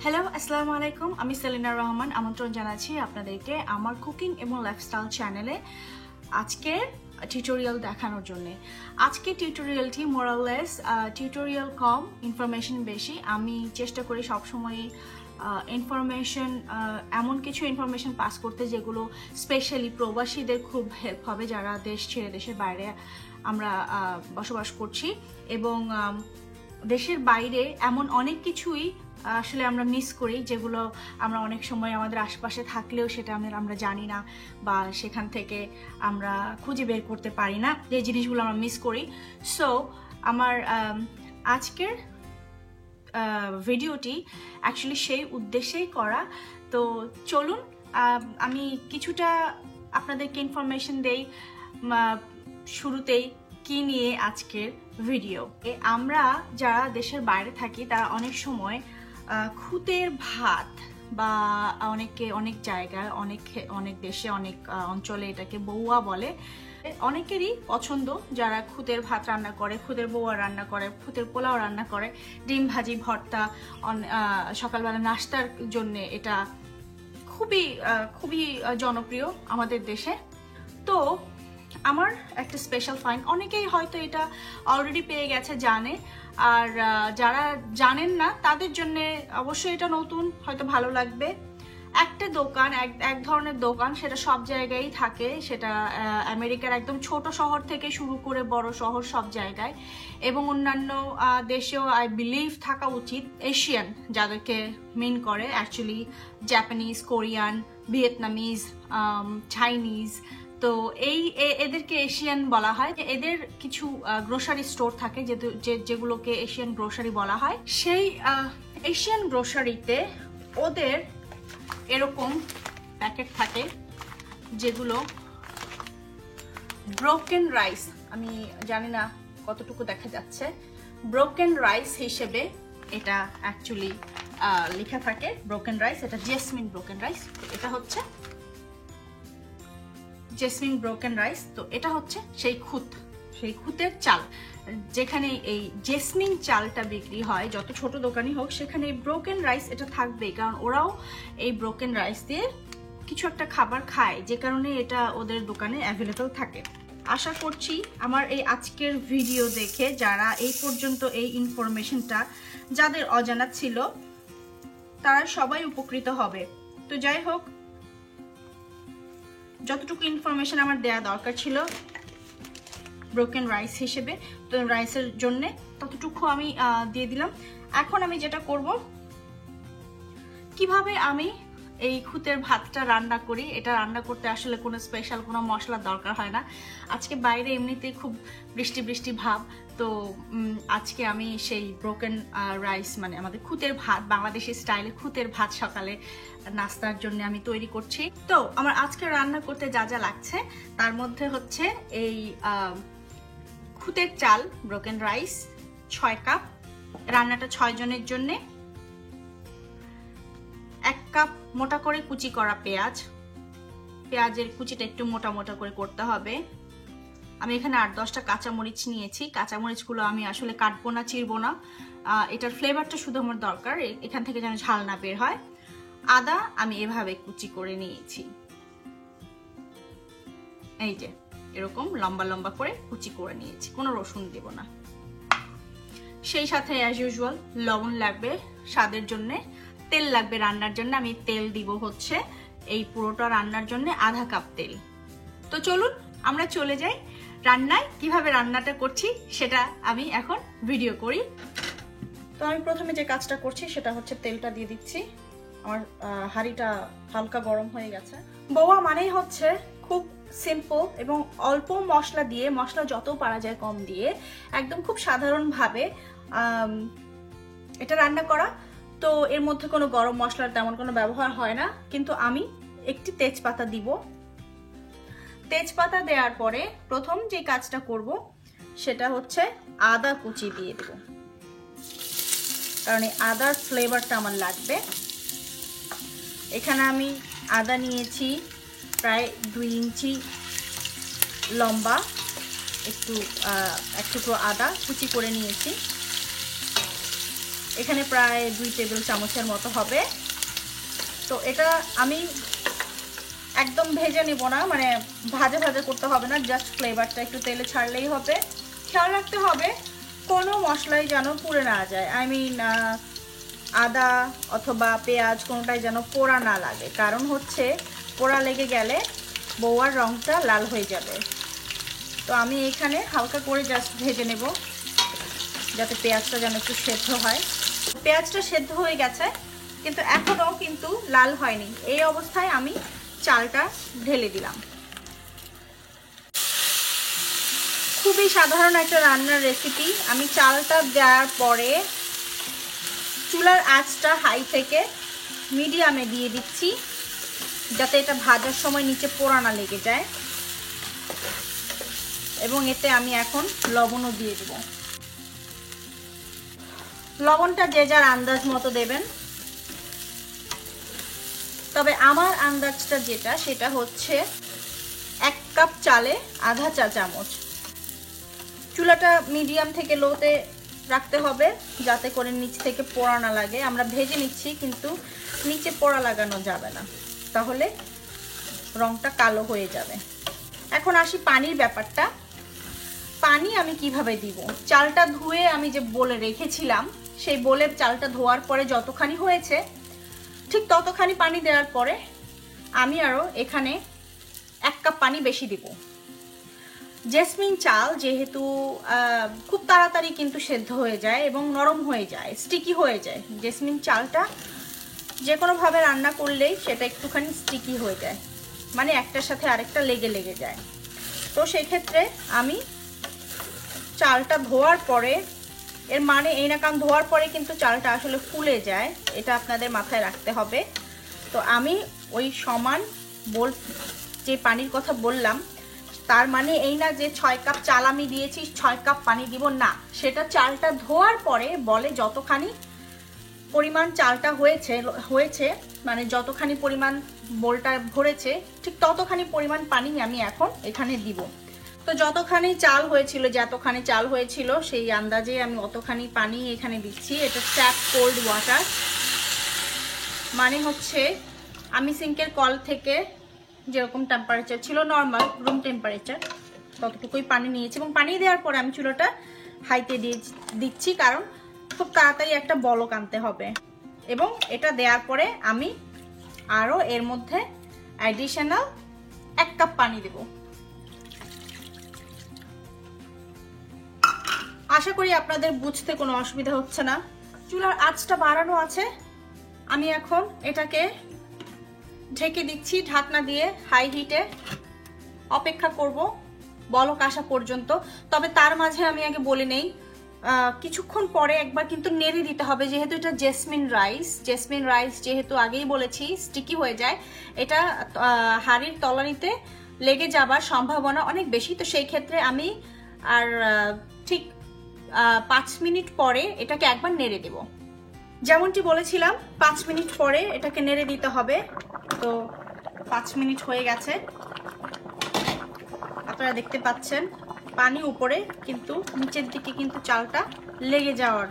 Hello আসসালামু আলাইকুম, আমি সেলিনা রহমান। আমন্ত্রণ জানাচ্ছি আপনাদেরকে আমার কুকিং এবং লাইফস্টাইল চ্যানেলে আজকে টিউটোরিয়াল দেখানোর জন্য। আজকে টিউটোরিয়ালটি মোরাললেস টিউটোরিয়াল কম, ইনফরমেশন বেশি। আমি চেষ্টা করি সবসময় ইনফরমেশন, এমন কিছু ইনফরমেশন পাস করতে যেগুলো স্পেশালি প্রবাসীদের খুব হেল্প হবে, যারা দেশ ছেড়ে দেশের বাইরে আমরা বসবাস করছি। এবং দেশের বাইরে এমন অনেক কিছুই আসলে আমরা মিস করি, যেগুলো আমরা অনেক সময় আমাদের আশপাশে থাকলেও সেটা আমরা জানি না, বা সেখান থেকে আমরা খুঁজে বের করতে পারি না, যে জিনিসগুলো আমরা মিস করি। সো আমার আজকের ভিডিওটি অ্যাকচুয়ালি সেই উদ্দেশ্যেই করা। তো চলুন আমি কিছুটা আপনাদেরকে ইনফরমেশন দেই শুরুতেই কি নিয়ে আজকের ভিডিও। আমরা যারা দেশের বাইরে থাকি তারা অনেক সময় খুদের ভাত, বা অনেক জায়গায় অনেক দেশে অনেক অঞ্চলে এটাকে বউয়া বলে, অনেকেরই পছন্দ যারা খুদের ভাত রান্না করে, খুদের বউয়া রান্না করে, খুদের পোলাও রান্না করে, ডিম ভাজি, ভর্তা, সকালবেলা নাস্তার জন্য এটা খুবই জনপ্রিয় আমাদের দেশে। তো আমার একটা স্পেশাল ফাইন্ড, অনেকেই হয়তো এটা অলরেডি পেয়ে গেছে, জানে, আর যারা জানেন না তাদের জন্য অবশ্যই এটা নতুন, হয়তো ভালো লাগবে। একটা দোকান, এক ধরনের দোকান, সেটা সব জায়গায় থাকে, সেটা আমেরিকার একদম ছোট শহর থেকে শুরু করে বড় শহর সব জায়গায়, এবং অন্যান্য দেশেও আই বিলিভ থাকা উচিত। এশিয়ান যাদেরকে মিন করে, actually Japanese, Korean, Vietnamese, Chinese, তো এদেরকে এশিয়ান বলা হয়। এদের কিছু গ্রোসারি স্টোর থাকে যেগুলোকে এশিয়ান গ্রোসারি বলা হয়। সেই এশিয়ান গ্রোসারিতে ওদের এরকম প্যাকেট থাকে যেগুলো ব্রোকেন রাইস, আমি জানি না কতটুকু দেখা যাচ্ছে, ব্রোকেন রাইস হিসেবে এটা অ্যাকচুয়ালি লেখা থাকে। ব্রোকেন রাইস, এটা জেসমিন ব্রোকেন রাইস। এটা হচ্ছে জেসমিন ব্রোকেন রাইস। তো এটা হচ্ছে সেই খুদের চাল, যেখানে এই জেসমিন চালটা বিক্রি হয়, যত ছোট দোকানই হোক সেখানে এই ব্রোকেন রাইস এটা থাকবেই, কারণ ওরাও এই ব্রোকেন রাইস দিয়ে কিছু একটা খাবার খায়, যে কারণে এটা ওদের দোকানে অ্যাভেলেবল থাকে। আশা করছি আমার এই আজকের ভিডিও দেখে যারা এই পর্যন্ত এই ইনফরমেশনটা যাদের অজানা ছিল তারা সবাই উপকৃত হবে। তো যাই হোক, যতটুকু ইনফরমেশন আমার দেয়া দরকার ছিল ব্রোকেন রাইস হিসেবে, তো রাইসের জন্য ততটুকু আমি দিয়ে দিলাম। এখন আমি যেটা করব, কিভাবে আমি এই খুদের ভাতটা রান্না করি, এটা রান্না করতে আসলে কোনো স্পেশাল কোনো মশলার দরকার হয় না। আজকে বাইরে এমনিতেই খুব বৃষ্টি বৃষ্টি ভাব, তো আজকে আমি সেই ব্রোকেন রাইস, মানে আমাদের খুদের ভাত, বাংলাদেশি স্টাইলে খুদের ভাত সকালে নাস্তার জন্য আমি তৈরি করছি। তো আমার আজকে রান্না করতে যা যা লাগছে তার মধ্যে হচ্ছে এই খুদের চাল, ব্রোকেন রাইস 6 কাপ, রান্নাটা 6 জনের জন্য। 1 কাপ মোটা করে কুচি করা পেঁয়াজের কুচিটা একটু মোটা মোটা করে করতে হবে। আমি এখানে 8-10টা কাঁচামরিচ নিয়েছি। কাঁচামরিচগুলো আমি আসলে কাটবো না, চিরবো না, এটার ফ্লেভারটা শুধু আমার দরকার, এখান থেকে যেন ঝাল না বের হয়। আদা আমি এভাবে কুচি করে নিয়েছি, এই যে এরকম লম্বা লম্বা করে কুচি করে নিয়েছি, কোনো রসুন দেব না। সেই সাথে অ্যাজ ইউজুয়াল লবণ লাগবে স্বাদের জন্য, তেল লাগবে রান্নার জন্য। আমি তেল দিব হচ্ছে এই পুরোটা রান্নার জন্য 1/2 কাপ তেল। তো চলুন আমরা চলে যাই রান্নায়। কিভাবে রান্নাটা করছি সেটা আমি এখন ভিডিও করি। তো আমি প্রথমে যে কাজটা করছি সেটা হচ্ছে তেলটা দিয়ে দিচ্ছি। আমার হাঁড়িটা হালকা গরম হয়ে গেছে। বউয়া মানেই হচ্ছে খুব সিম্পল এবং অল্প মশলা দিয়ে, মশলা যত পারা যায় কম দিয়ে, একদম খুব সাধারণভাবে এটা রান্না করা। তো এর মধ্যে কোনো গরম মশলার তেমন কোনো ব্যবহার হয় না, কিন্তু আমি একটি তেজপাতা দিব। তেজপাতা দেওয়ার পরে প্রথম যে কাজটা করব সেটা হচ্ছে আদা কুচি দিয়ে দেব, কারণ এই আদার ফ্লেভারটা আমার লাগবে। এখানে আমি আদা নিয়েছি প্রায় 2 ইঞ্চি লম্বা, এক টুকরো আদা কুচি করে নিয়েছি। এখানে প্রায় 2 টেবিল চামচের মতো হবে। তো এটা আমি একদম ভেজে নিব না, মানে ভাজা ভাজা করতে হবে না, জাস্ট ফ্লেভারটা একটু তেলে ছাড়লেই হবে। খেয়াল রাখতে হবে কোনো মশলাই যেন পুড়ে না যায়, আই মিন আদা অথবা পেঁয়াজ কোনোটাই যেন পোড়া না লাগে, কারণ হচ্ছে পোড়া লেগে গেলে বউয়ার রঙটা লাল হয়ে যাবে। তো আমি এখানে হালকা করে জাস্ট ভেজে নেব যাতে পেঁয়াজটা যেন একটু সেদ্ধ হয়। পেঁয়াজটা সেদ্ধ হয়ে গেছে কিন্তু এখনও কিন্তু লাল হয়নি। এই অবস্থায় আমি চালটা ঢেলে দিলাম। খুবই সাধারণ একটা রান্নার রেসিপি। আমি চালটা দেওয়ার পরে চুলার আঁচটা হাই থেকে মিডিয়ামে দিয়ে দিচ্ছি যাতে এটা ভাজার সময় নিচে পোড়া না লেগে যায়। এবং এতে আমি এখন লবণও দিয়ে দেব। লবণটা যে যার আন্দাজ মতো দেবেন, তবে আমার আন্দাজটা যেটা সেটা হচ্ছে 1 কাপ চালে আধা চা চামচ। চুলাটা মিডিয়াম থেকে লোতে রাখতে হবে যাতে করে নিচ থেকে পোড়া না লাগে। আমরা ভেজে নিচ্ছি কিন্তু নিচে পোড়া লাগানো যাবে না, তাহলে রংটা কালো হয়ে যাবে। এখন আসি পানির ব্যাপারটা। পানি আমি কিভাবে দিব? চালটা ধুয়ে আমি যে বলে রেখেছিলাম, সেই বলে চালটা ধোয়ার পরে যতখানি হয়েছে ঠিক ততখানি পানি দেওয়ার পরে আমি আরও এখানে 1 কাপ পানি বেশি দিব। জেসমিন চাল যেহেতু খুব তাড়াতাড়ি কিন্তু সেদ্ধ হয়ে যায় এবং নরম হয়ে যায়, স্টিকি হয়ে যায়। জেসমিন চালটা যে কোনোভাবে রান্না করলেই সেটা একটুখানি স্টিকি হয়ে যায়, মানে একটার সাথে আরেকটা লেগে লেগে যায়। তো সেই ক্ষেত্রে আমি চালটা ধোয়ার পরে, এর মানে এই না কারণ ধোয়ার পরে কিন্তু চালটা আসলে ফুলে যায়, এটা আপনাদের মাথায় রাখতে হবে। তো আমি ওই সমান যে পানির কথা বললাম তার মানে এই না যে 6 কাপ চাল আমি দিয়েছি 6 কাপ পানি দিব না, সেটা চালটা ধোয়ার পরে বলে যতখানি পরিমাণ চালটা হয়েছে মানে যতখানি পরিমাণ বোলটা ভরেছে ঠিক ততখানি পরিমাণ পানি আমি এখন এখানে দিব। তো যতখানি চাল হয়েছিল সেই আন্দাজে আমি অতখানি পানি এখানে দিচ্ছি। এটা ট্যাপ কোল্ড ওয়াটার, মানে হচ্ছে আমি সিঙ্কের কল থেকে যেরকম টেম্পারেচার ছিল নর্মাল রুম টেম্পারেচার ততটুকুই পানি নিয়েছি। এবং পানি দেওয়ার পরে আমি চুলাটা হাইতে দিচ্ছি কারণ খুব তাড়াতাড়ি একটা বলক আনতে হবে। এবং এটা দেওয়ার পরে আমি আরও এর মধ্যে অ্যাডিশনাল 1 কাপ পানি দেব। আশা করি আপনাদের বুঝতে কোনো অসুবিধা হচ্ছে না। চুলার আঁচটা বাড়ানো আছে, আমি এখন এটাকে ঢেকে দিচ্ছি ঢাকনা দিয়ে। হাই হিটে অপেক্ষা করব বলক আসা পর্যন্ত। তবে তার মাঝে আমি আগে বলে নেই, কিছুক্ষণ পরে একবার কিন্তু নেড়ে দিতে হবে, যেহেতু এটা জেসমিন রাইস যেহেতু আগেই বলেছি স্টিকি হয়ে যায়, এটা হাঁড়ির তলানিতে লেগে যাবার সম্ভাবনা অনেক বেশি। তো সেই ক্ষেত্রে আমি আর ঠিক 5 মিনিট পরে এটাকে একবার নেড়ে দেব। যেমনটি বলেছিলাম 5 মিনিট পরে এটাকে নেড়ে দিতে হবে। তো 5 মিনিট হয়ে গেছে, আপনারা দেখতে পাচ্ছেন পানি উপরে কিন্তু নিচের দিকে কিন্তু চালটা লেগে যাওয়ার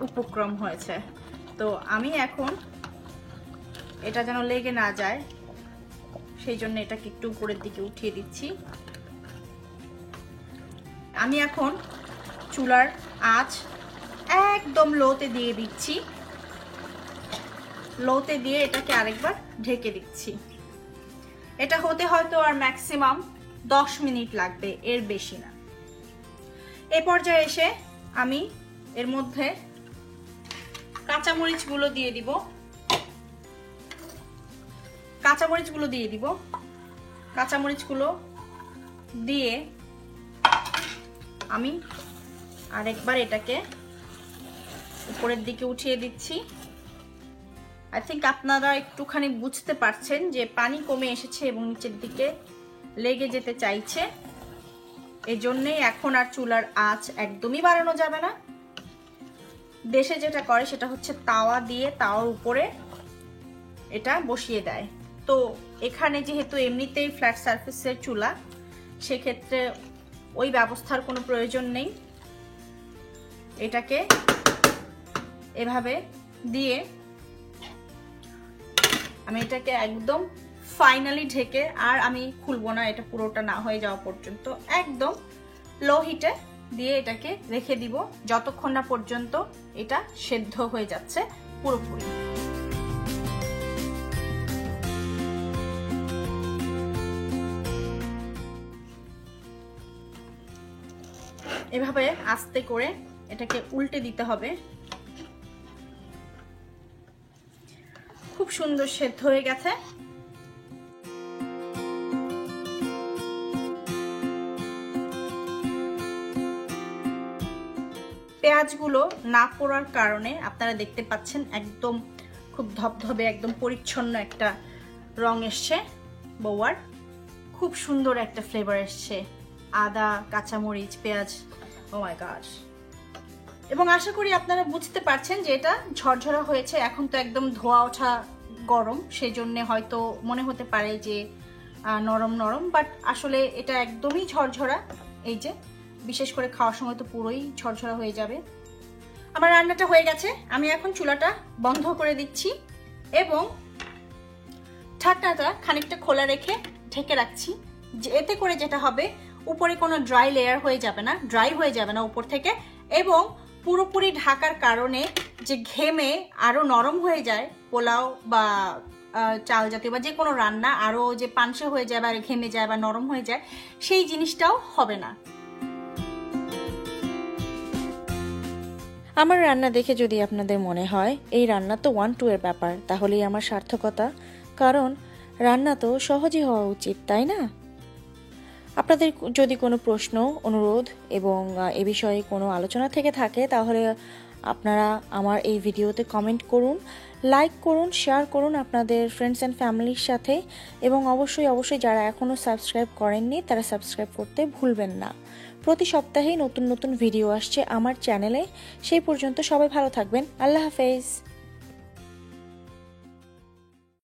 উপক্রম হয়েছে। তো আমি এখন এটা যেন লেগে না যায় সেই জন্য এটাকে একটু উপরের দিকে উঠিয়ে দিচ্ছি। আমি এখন চুলার আঁচ একদম লোতে দিয়ে দিচ্ছি, লোতে দিয়ে এটাকে আরেকবার ঢেকে দিচ্ছি। এটা হতে হয়তো আর ম্যাক্সিমাম 10 মিনিট লাগবে, এর বেশি না। এই পর্যায়ে এসে আমি এর মধ্যে কাঁচামরিচগুলো দিয়ে দিব। কাঁচামরিচগুলো দিয়ে আমি আরেকবার এটাকে উপরের দিকে উঠিয়ে দিচ্ছি। আই থিঙ্ক আপনারা একটুখানি বুঝতে পারছেন যে পানি কমে এসেছে এবং নিচের দিকে লেগে যেতে চাইছে। এই জন্যই এখন আর চুলার আঁচ একদমই বাড়ানো যাবে না। দেশে যেটা করে সেটা হচ্ছে তাওয়া দিয়ে তাওয়ার উপরে এটা বসিয়ে দেয়। তো এখানে যেহেতু এমনিতেই ফ্ল্যাট সারফেসের চুলা, সেক্ষেত্রে ওই ব্যবস্থার কোনো প্রয়োজন নেই। এটাকে এভাবে দিয়ে আমি এটাকে একদম ফাইনালি ঢেকে, আর আমি খুলবো না এটা পুরোটা না হয়ে যাওয়া পর্যন্ত, একদম লো হিটে দিয়ে এটাকে রেখে দিব যতক্ষণ না পর্যন্ত এটা সেদ্ধ হয়ে যাচ্ছে পুরোপুরি। এভাবে আস্তে করে এটাকে উল্টে দিতে হবে। খুব সুন্দর সেদ্ধ হয়ে গেছে। পেঁয়াজগুলো না পোড়ার কারণে আপনারা দেখতে পাচ্ছেন একদম খুব ধবধবে একদম পরিচ্ছন্ন একটা রং এসছে বউয়ার, খুব সুন্দর একটা ফ্লেভার এসছে, আদা, কাঁচামরিচ, পেঁয়াজ, ও মাই গড। এবং আশা করি আপনারা বুঝতে পারছেন যে এটা ঝরঝরা হয়েছে। এখন তো একদম ধোয়া ওঠা গরম, সেই জন্য হয়তো মনে হতে পারে যে নরম নরম, বাট আসলে এটা একদমই ঝরঝরা। এই যে বিশেষ করে খাওয়ার সময় তো পুরোই ঝরঝরা হয়ে যাবে। আমার রান্নাটা হয়ে গেছে, আমি এখন চুলাটা বন্ধ করে দিচ্ছি এবং ঢাকনাটা খানিকটা খোলা রেখে ঢেকে রাখছি। এতে করে যেটা হবে, উপরে কোনো ড্রাই লেয়ার হয়ে যাবে না, ড্রাই হয়ে যাবে না উপর থেকে, এবং পুরোপুরি ঢাকার কারণে যে ঘেমে আরো নরম হয়ে যায় পোলাও বা চাল জাতীয় বা যে কোনো রান্না, আরো যে পানসে হয়ে যায় বা ঘেমে যায় বা নরম হয়ে যায়, সেই জিনিসটাও হবে না। আমার রান্না দেখে যদি আপনাদের মনে হয় এই রান্না তো 1-2 এর ব্যাপার, তাহলেই আমার সার্থকতা, কারণ রান্না তো সহজই হওয়া উচিত, তাই না? আপনাদের যদি কোনো প্রশ্ন, অনুরোধ এবং এ বিষয়ে কোনো আলোচনা থেকে থাকে, তাহলে আপনারা আমার এই ভিডিওতে কমেন্ট করুন, লাইক করুন, শেয়ার করুন আপনাদের ফ্রেন্ডস অ্যান্ড ফ্যামিলির সাথে, এবং অবশ্যই যারা এখনও সাবস্ক্রাইব করেননি তারা সাবস্ক্রাইব করতে ভুলবেন না। প্রতি সপ্তাহেই নতুন নতুন ভিডিও আসছে আমার চ্যানেলে। সেই পর্যন্ত সবাই ভালো থাকবেন। আল্লাহ হাফেজ।